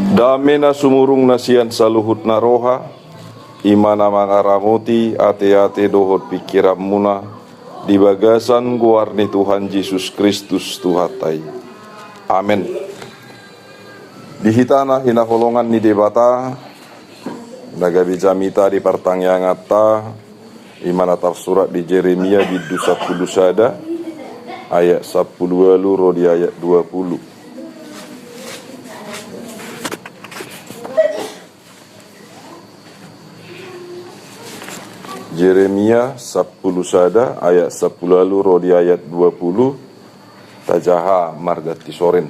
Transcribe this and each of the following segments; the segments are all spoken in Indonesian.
Damena sumurung nasian saluhut naroha, imana mangaramuti ate-ate dohot pikiran muna, di bagasan guarni Tuhan Yesus Kristus Tuhatai. Amin. Di hitana hinaholongan ni debata, nagabi jamita di pertanyangata, imana tafsurat di Jeremia di Dusa Kudusada, ayat 10 luro di ayat 20. Jeremia 10 sada ayat 10 luro di ayat 20 tajaha margati soren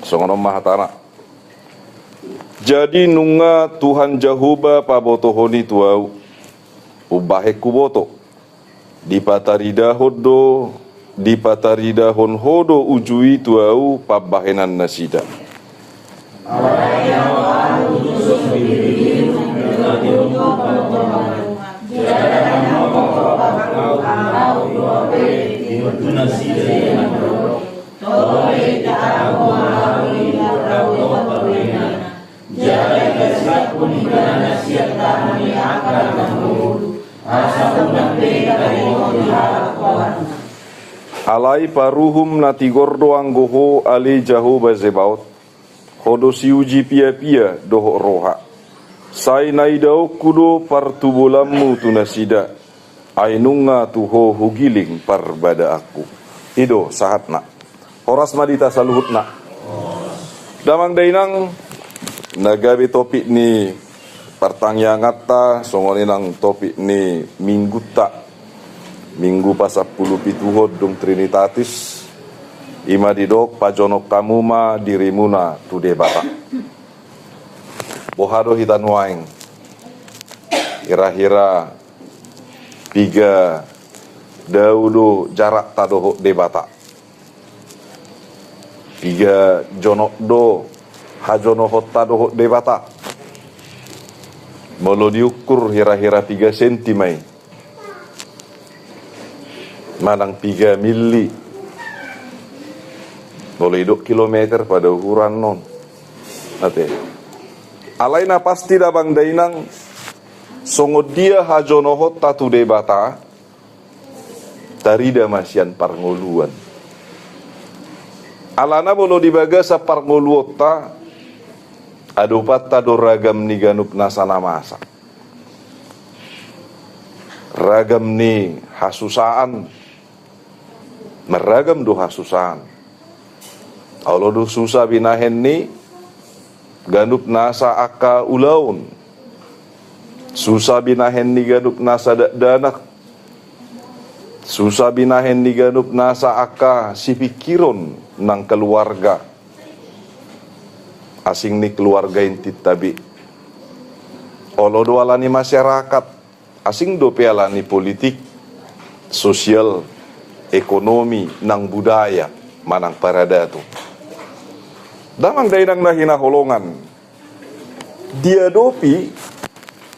songono mahatana. Jadi nunga Tuhan Jahuba pabotohoni tuau ubahe kuboto dipatarida hodo dipatarida hon hodo ujui tuau pabahenan nasida. Alai paruhum nati gordo anggoho ali Jahuba Zebaot hodo siuji pia-pia doho roha sai naidau kudo partubulamu tunasida ainunga tuho hugiling parbada aku ido sahatna horas madita saluhutna damang dainang nagabi topik ni pertanyangata songoninang topik ni minggu pasapulu pituhod dong Trinitatis ima didok pajonok kamuma dirimuna tu debata bohado hitan waing kira-kira tiga daudo jarak tadoho debata tiga jonok do hajono hotta doho debata molo diukur hira-hira 3 sentimai manang 3 mili boleh 2 kilometer pada ukuran non ate alaina pasti dabang dainang songo dia hajono hotta tu debata tarida masian parngoluan alana bolo dibaga sa parngoluota adopat tado ragam ni ganup nasana masa ragam ni hasusaan meragam do hasusaan Allah do susah binahen ni ganup nasa aka ulaun susah binahen ni ganup nasa danak susah binahen ni ganup nasa aka si pikiron ng keluarga asing ni keluarga inti tabi olo do alani masyarakat asing do pialani politik sosial ekonomi nang budaya manang parada tu damang dainang nahina holongan diadopi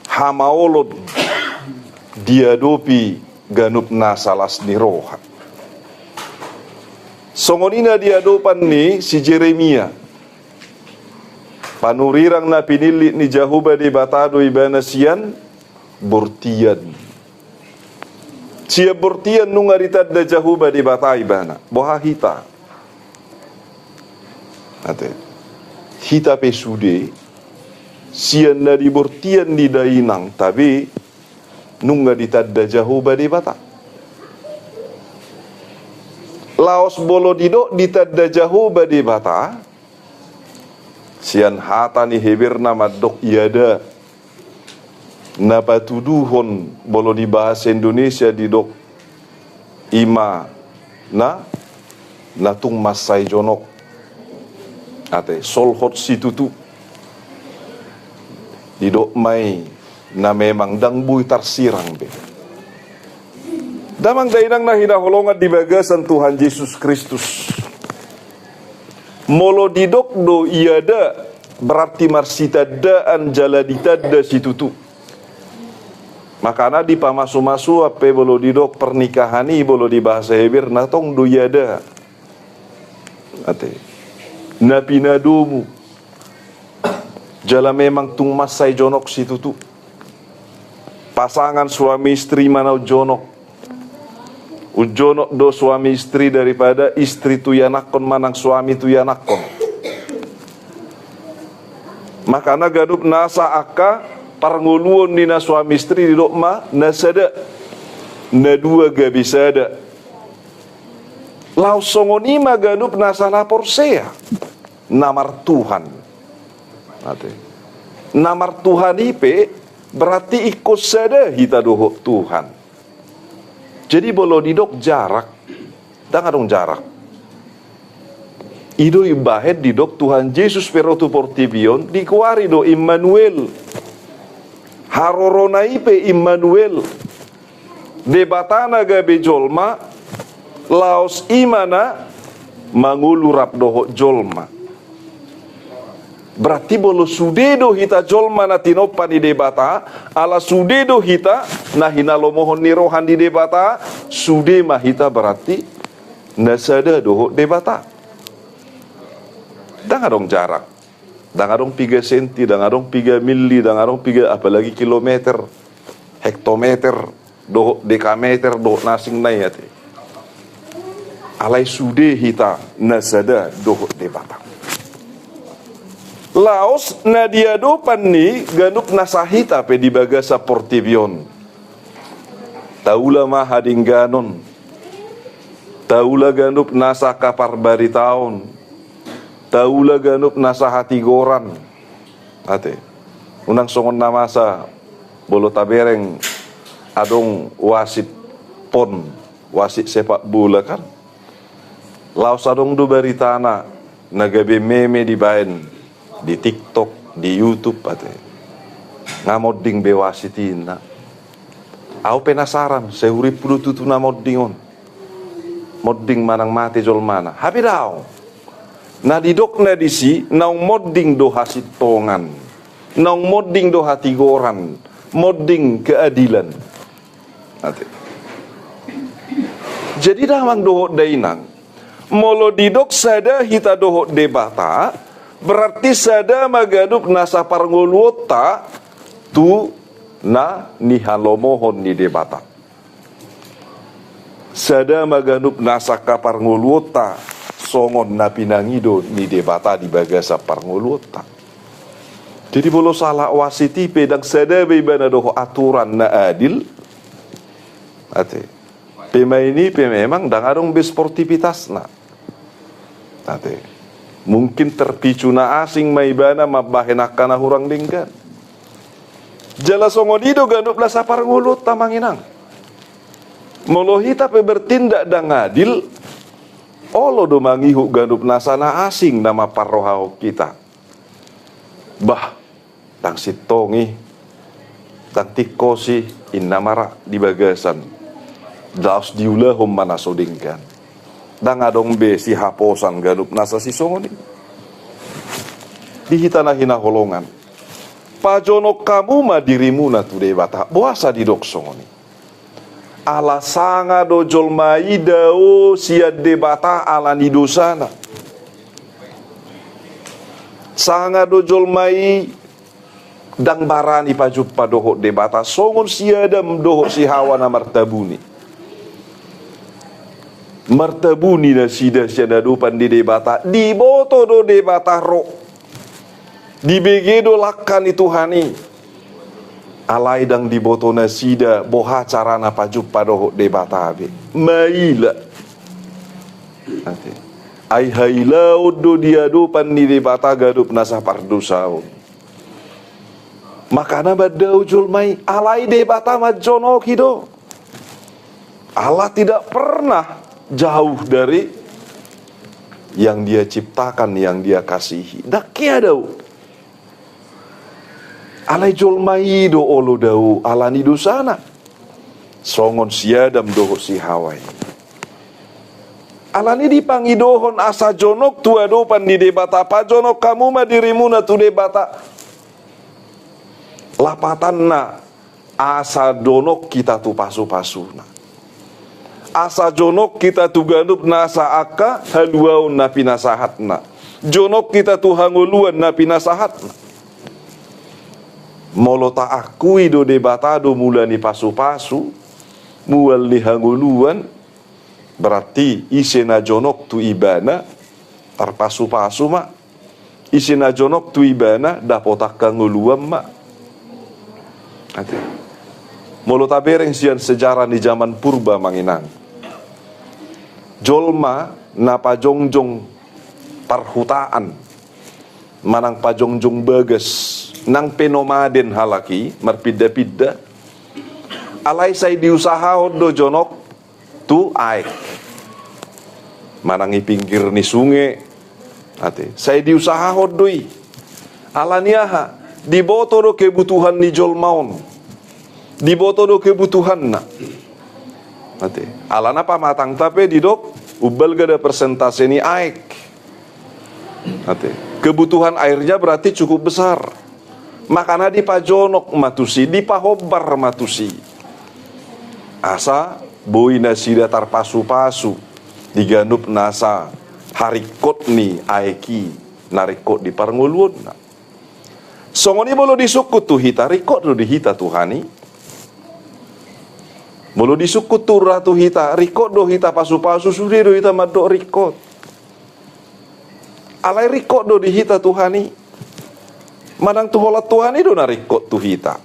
hamaolod diadopi ganup nasalas ni roha songonina diadopan ni si Jeremia panurirang na pinili ni Jahuba di batado ibana sian bortian sia bortian nungaritad da Jahuba di bata ibana boha hita ate hita pesude sian na di bortian di dainang tabi nunga ditadda Jahuba di bata laos bolo didok ditadda Jahuba di bata sian hata ni hebirna madok iada napatuduhon bolo di bahasa Indonesia didok ima natung masai jonok ate solhot situtu didok mai na memang dang bui tarsirang be damang dainang na hinaholongan di bagasan Tuhan Yesus Kristus molo didok do iada berarti marsita daan jala ditadda situtu makana di pamasu-masu ape bolo didok pernikahani bolo di bahasa Hebir natong do iada ate napinadumu Jala memang tung masai jonok situ tu. Pasangan suami istri mana jonok. Ujonok do suami istri daripada istri tu yanakon manang suami tu yanakon. Makana gadup nasa aka parnguluon dina suami istri di dokma nasada. Na dua ga bisa ada. Lau songonima gadup nasa lapor sea. Namar Tuhan. Namar Tuhan ipe berarti ikut sada hita dohok Tuhan. Jadi bolo didok jarak, dan adong jarak. Ido ibahet didok Tuhan Yesus perotu portibion dikuari do Immanuel. Harorona ipe Immanuel. Debatana gabe jolma, laos imana mangulurap dohok jolma. Berarti bolo sudedo hita jolma na tinopan di debata, ala sudedo hita na hinalomohon ni rohan di debata, sude mah hita berarti nasada doho debata. Dan adong jarak, dan adong 3 senti, dan adong 3 mili, dan adong 3 apalagi kilometer, hektometer, doho dekameter, doho nasing na yate. Alai sude hita nasada doho debata. Laos na diadopan ni ganuk nasahita pe di bagasa portibion. Taula mahadingganon. Taula ganuk nasa kapar baritaon. Taula ganuk nasa hati goran. Ate. Unang songon namasa bolo tabereng adong wasit pon, wasit sepak bola kan. Laos adong do baritana nagabe meme di baen. Di TikTok, di YouTube ate. Ngamoding bewasitin na. Aku penasaran, seurip puluh tutu na moddingon. Modding manang mati jol mana. Habi daw. Na didok na disi, naung modding do hasit tongan. Naung modding do hati goran. Modding keadilan. Ate. Jadi damang dohok dainang. Molo didok sada hita dohok debata. Berarti sada magadup nasa parngoluota tu na nihalomohon ni debata. Sada magadup nasa kaparngoluota songon na pinangido ni debata di bagasa parngoluota. Jadi bolo salah wasiti pedang sada bebana doho aturan na adil. Ate. Pema ini memang dangarong besportivitas na. Ate. Mungkin terpicu na asing maibana mabahenakan na hurang linggan. Jala songodido gandup la sapar ngulut tamanginang. Molohita pe bertindak dan adil. Olo do mangihu gandup nasana asing nama parrohau kita. Bah, tang sitongi, tang tikosi innamara di bagasan. Daos diulahum manasodingkan. Dan adong be si haposan gadup nasa si songoni. Dihita na hinaholongan. Pajonok kamu ma dirimu na tu debata. Boasa di dok songoni. Ala sanga do jolmai dao siad debata ala ni dosana. Sanga do jolmai dang barani pajup padohok debata. Songon siadam dohok si hawa na martabuni. Martabuni na sida siada dupan di debata. Di boto do debata ro. Di begedo lakan itu hani. Alai dang di boto na sida boha carana pajup padohok debata abe. Maila. Ai hailau do dia dupan di debata gadup nasa pardusaun. Makana badau julmai alai debata majonok hido. Allah tidak pernah jauh dari yang dia ciptakan, yang dia kasihi. Dak kiadau. Alai jolmai do olo dau alani dosana. Songon siadam doho si hawai. Alani dipangidohon asa jonok tua dopan di debata. Pa jonok kamu ma dirimu na tu debata. Lapatan na asa donok kita tu pasu-pasu na. Asa jonok kita tu ganup nasa aka haluaun na pinasahat na. Jonok kita tu hanguluan na pinasahat na. Molo ta akui do debatado mulani pasu-pasu, mual ni hanguluan, berarti isena jonok tu ibana, tarpasu-pasu mak. Isena jonok tu ibana, dapotak kanguluan mak. Molo ta bereng sian sejarah di zaman purba manginang. Jolma na pajongjong parhutaan, manang pajongjong bagas, nang penomaden halaki marpida-pida alai say diusahaon do jonok tu aek manang pinggir ni sungai ate say diusahaon doi alaniaha diboto do kebutuhan ni jolmaon diboto do kebutuhan na ate alana pamatang tape didok ubal gada persentase ni aek ate kebutuhan airnya berarti cukup besar. Makana di pajonok matusi, di pahobar matusi. Asa boi nasida tarpasu-pasu, diganup nasa harikot ni aeki, narikot di parngulun. Songoni bolo disukut tu hita, rikot do di hita Tuhani. Bolo disukut tu ratu hita, rikot do hita pasu-pasu, suri do hita madok rikot. Alai rikot do di hita Tuhani. Manang tu holat Tuhan itu narikot tu hita.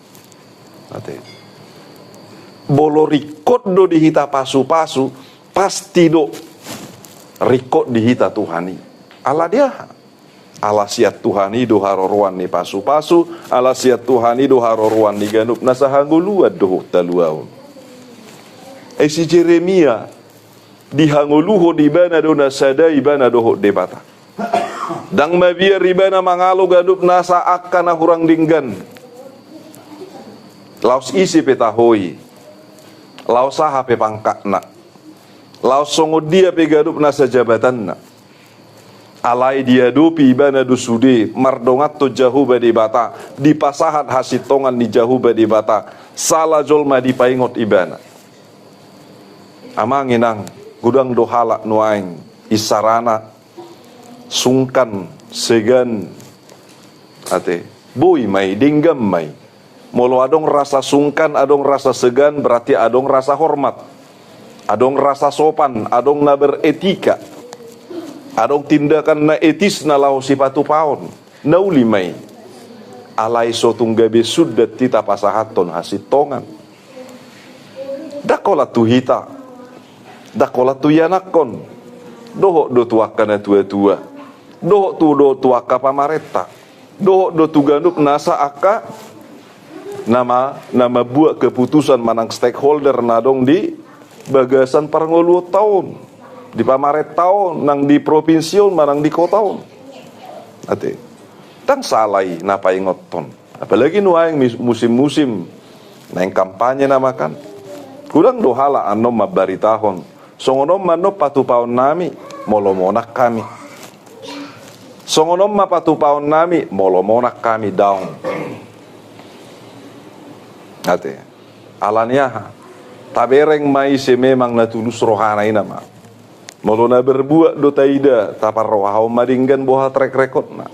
Bolo rikot do di hita pasu-pasu, pasti do rikot di hita Tuhani. Ala dia. Ala siat Tuhani do haroruan ni pasu-pasu, ala siat Tuhani do haroruan ni ganup nasahanguluad do taluaun. Si Jeremia dihanguluho di bana do nasada ibana do debata. Dang mabia ribana mangalo gadup nasa akana hurang dinggan. Laos isi petahoi. Laos saha pe pangkakna. Laos songo dia pe gadup nasa jabatanna. Alai dia dupi ibana dusude mardongat to jahu badi bata di pasahat hasitongan ni jahu badi bata salah jolma di paingot ibana. Amanginang gudang dohala nuaing isarana sungkan segan ate bui mai dinggam mai molo adong rasa sungkan adong rasa segan berarti adong rasa hormat adong rasa sopan adong na beretika adong tindakan na etis na lau sipatu paon nauli mai alai sotunggabe sudat tita pasahaton hasitongan dakola tu hita dakola tu yanakon doho do tuakana tua-tua doh tu do tuaka pamareta doh do tu ganup nasa aka nama buat keputusan manang stakeholder nadong di bagasan parngolu tahun di pamaret tahun nang di provinsi manang di kota ate tang salai napa ingoton apalagi nuaing musim-musim nang kampanye namakan kurang dohala anom mabaritahon songonom manop patupaon nami molomonak kami songonom mapatupaon nami molomonak kami daun ate alaniah tabereng mai se memang natulus rohana ina ma molo na berbuat do taida tapar rohau madinggan boha track record na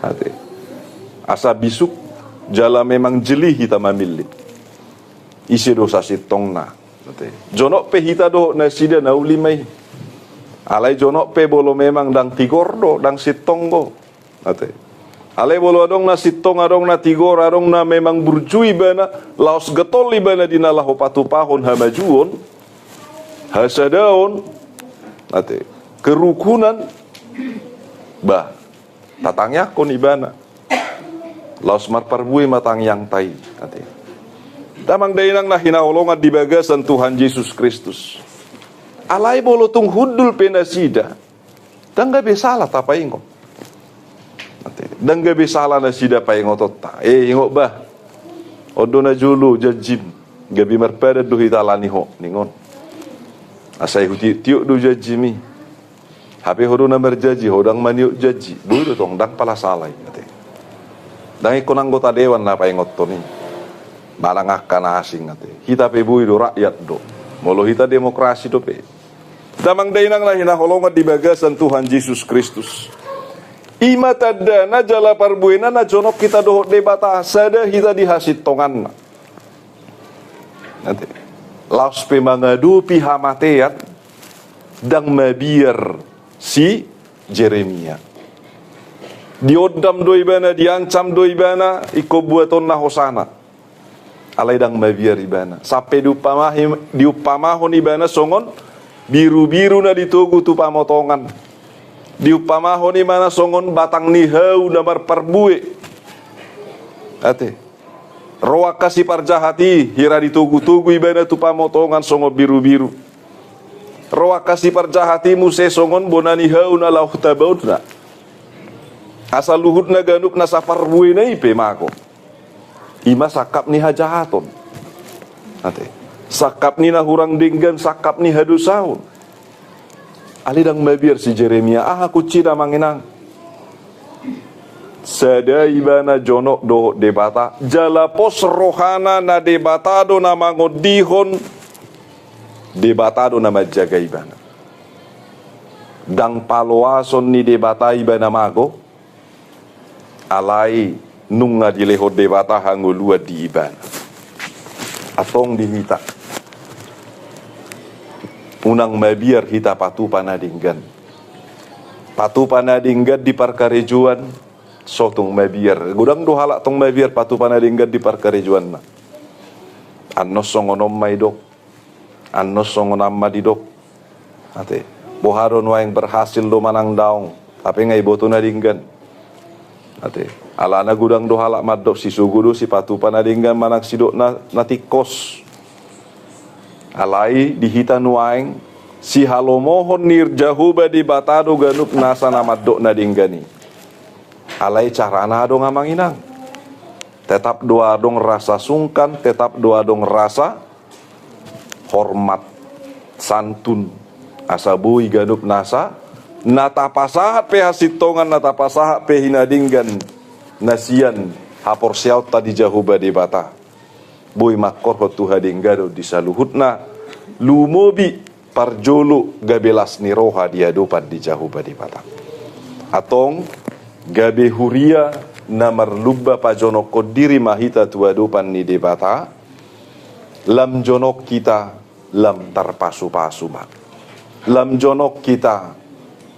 ate asa bisuk jala memang jeli hita mamili isi dosa sitong na ate jonok pe hita do na sida na ulimai alai jonok pe bolo memang dang tigor do dang sitong go ate alai bolo adong na sitong adong na tigor adong na memang burjui bana laos getol ibana dinalah patu pahon hamajuon hasadaon ate kerukunan bah tatangnya kon ibana laos marparbui matang yang tai ate damang dainang na hinaolongan di bagasan Tuhan Yesus Kristus alai bolo tung hudul penasida dan gak besalah tapa ingo dan gak besalah nasida pa ingo tota ingo bah odo na julu jajim gabi marpada do hitalani ho ningon asai huti tiuk do jajimi hape hodo na berjaji hodang maniuk jaji dulu tong dang pala salai dang ikon anggota dewan na pa ingo toni barang akan asing hita pe bui do rakyat do molo hita demokrasi do pe damang dainang lah hina holongan di bagasan Tuhan Yesus Kristus Ima tadana jala parbuena na jonok kita dohot debata sada kita dihasit tongan. Nanti laos pe mangadu piha mateat dang mabiar si Jeremia. Diodam doi bana, diancam doi bana, iko buaton na hosana. Alai dang mabiar ibana. Sampai diupamahon ibana songon biru-biru na ditugu tu pamotongan. Diupamahon imana songon batang nihau damar parbue. Ate. Roa kasih parjahati hira ditugu-tugu ibana tu pamotongan songon biru-biru. Roa kasih parjahati muse songon bonani hau na lauh tabaudna. Asal luhut na ganuk na saparbue na ipe mako. Ima sakap ni hajahaton. Ate. Sakap ni na hurang dinggan, sakap ni hadusaun. Alidang mabiar si Jeremia, aku cina manginang. Sada ibana jonok do debata, jala pos rohana na debatado na mangodihon, debatado na majaga ibana. Dang paloason ni debata ibana mago, alai nunga dilehot debata hangulua di ibana. Atong dihita. Unang mabiar hita patu panadinggan. Patu panadinggan di parkarejuan sotung mabiar. Gudang dohalak tong mabiar patu panadinggan di parkarejuan na. Annos songonom maidok. Annos songonam madidok. Ate. Boharon wa yang berhasil do manang daong. Tapi ngai boto nadinggan. Ate. Alana gudang dohalak madok si sugudu si patu panadinggan manang sidok na tikos. Alai dihita nuaing si halomohon nirjahuba di batado ganup nasa namadok na dinggani. Alai carana dong amanginang. Tetap doa dong rasa sungkan, tetap doa dong rasa hormat, santun. Asabui ganup nasa nata pasahat pe hasitongan, nata pasahat pe hinadinggan nasian hapor siaut tadi jahuba di bata. Boy makor hotu hadinggado di saluhutna lumobi parjolo gabelas ni roha dia dopan di jahuba di bata. Atong gabe huria namar lubba pajonok kodiri mahita tua dopan ni debata lam jonok kita lam tarpasu-pasu mak. Lam jonok kita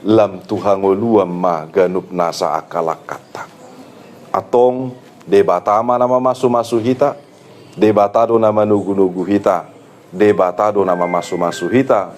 lam tuhangoluam ma ganup nasa akalak kata. Atong debatama nama masu-masu hita, debatado nama nugu-nugu hita, debatado nama masu-masu hita,